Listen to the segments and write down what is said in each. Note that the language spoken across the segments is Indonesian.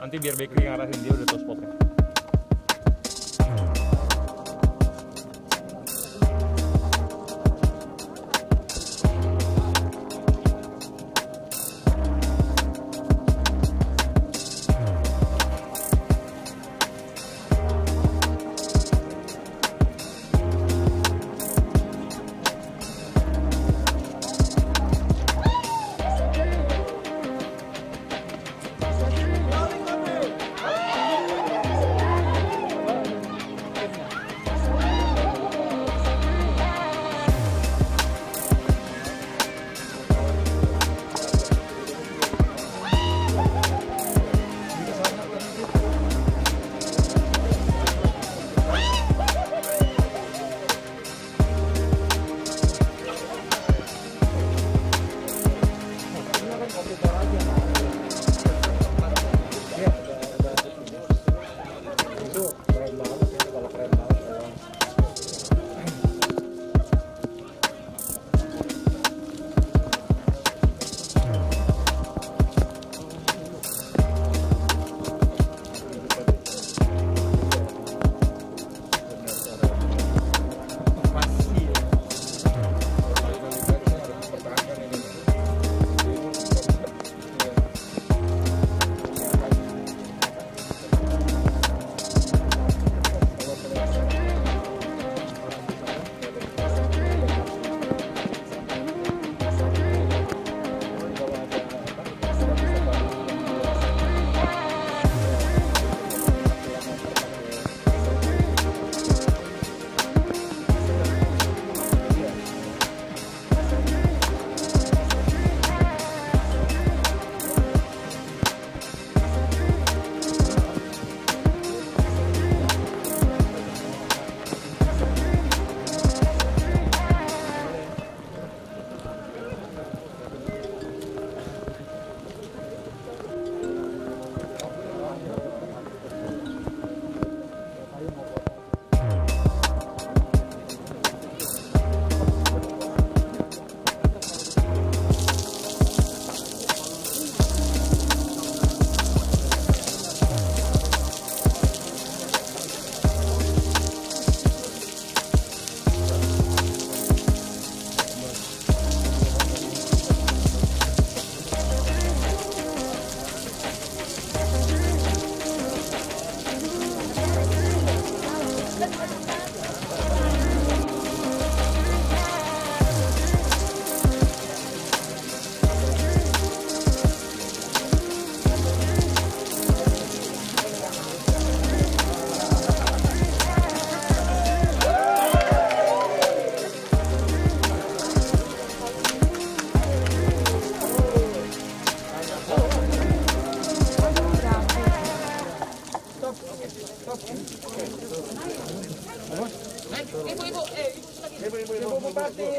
Nanti biar Bakery yang arahin, dia udah tahu spotnya. Ibu Bupati.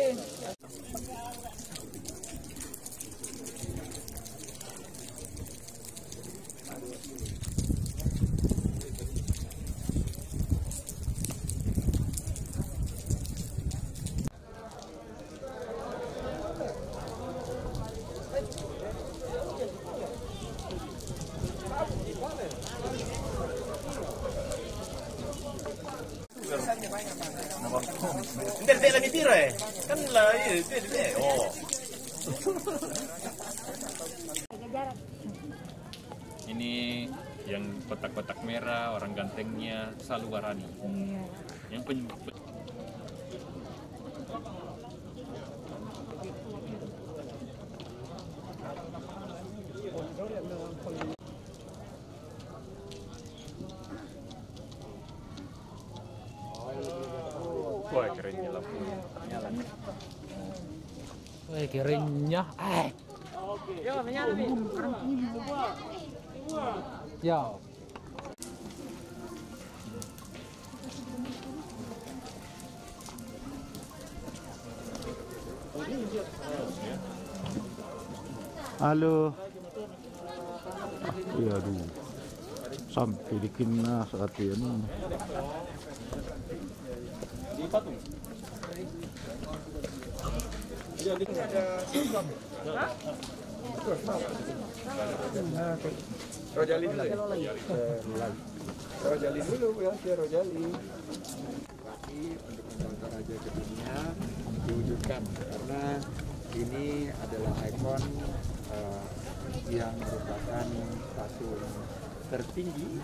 Hindi lang itira eh. Kan lah, ini. Oh. Ini yang kotak-kotak merah, orang gantengnya selalu warani. Yang wah, kerennya lampunya. Wih, kerennya. Yo, menyala nih. Yo. Halo. Iya, aduh. Sampai bikin saat ini. Di patung. Ada Rojali dulu ya? Rojali dulu ya, Rojali. Tapi untuk membawa Toraja ke dunia diwujudkan karena ini adalah ikon yang merupakan patung tertinggi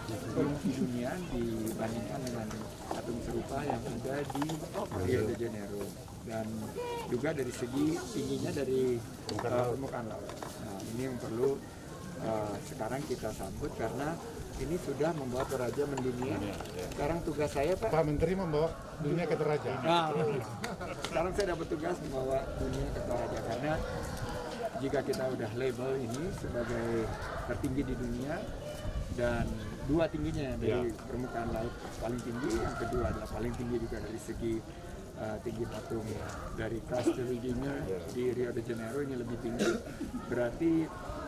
di dunia dibandingkan dengan patung serupa yang ada di Rio de Janeiro, dan juga dari segi tingginya dari permukaan laut. Nah, ini yang perlu sekarang kita sambut karena ini sudah membawa Toraja mendunia. Sekarang tugas saya, Pak Menteri membawa dunia ke Toraja. Nah, sekarang saya dapat tugas membawa dunia ke Toraja karena jika kita udah label ini sebagai tertinggi di dunia dan dua tingginya dari permukaan laut paling tinggi, yang kedua adalah paling tinggi juga dari segi tinggi patung dari Religi di Rio de Janeiro ini lebih tinggi, berarti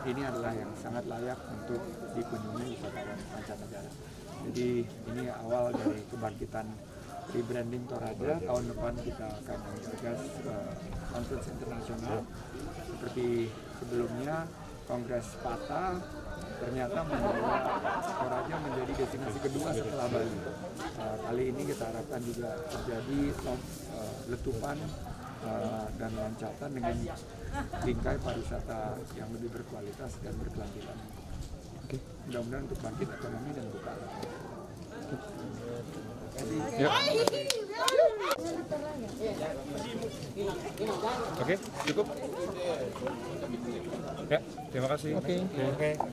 ini adalah yang sangat layak untuk dikunjungi wisatawan mancanegara. Jadi ini awal dari kebangkitan rebranding Toraja. Tahun depan kita akan menggagas conference internasional seperti sebelumnya. Kongres PATA ternyata membawa Toraja menjadi destinasi kedua setelah Bali. Kali ini kita harapkan juga terjadi letupan dan loncatan dengan bingkai pariwisata yang lebih berkualitas dan berkelanjutan. Mudah-mudahan untuk bangkit ekonomi dan buka. Oke, cukup. Ya, terima kasih. Oke.